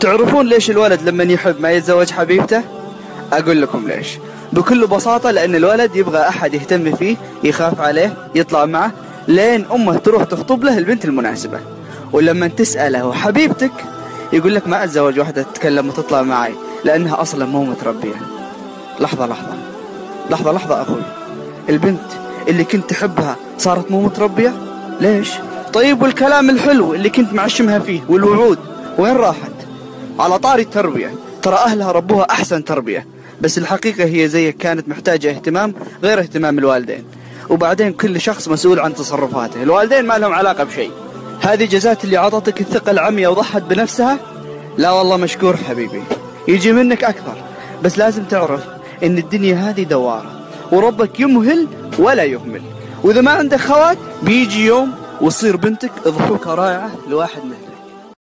تعرفون ليش الولد لما يحب ما يتزوج حبيبته؟ أقول لكم ليش. بكل بساطة لأن الولد يبغى أحد يهتم فيه، يخاف عليه، يطلع معه لين أمه تروح تخطب له البنت المناسبة. ولما تسأله حبيبتك يقول لك ما أتزوج واحدة تتكلم وتطلع معي لأنها أصلا مو متربية. لحظة أخوي، البنت اللي كنت تحبها صارت مو متربية؟ ليش؟ طيب والكلام الحلو اللي كنت معشمها فيه والوعود وين راحت؟ على طاري التربية، ترى أهلها ربوها أحسن تربية، بس الحقيقة هي زيك كانت محتاجة اهتمام غير اهتمام الوالدين. وبعدين كل شخص مسؤول عن تصرفاته، الوالدين ما لهم علاقة بشيء. هذه جزات اللي عطتك الثقة العمياء وضحت بنفسها؟ لا والله مشكور حبيبي، يجي منك أكثر، بس لازم تعرف إن الدنيا هذه دوارة وربك يمهل ولا يهمل، وإذا ما عندك خوات بيجي يوم وتصير بنتك ضحوكة رائعة لواحد مثل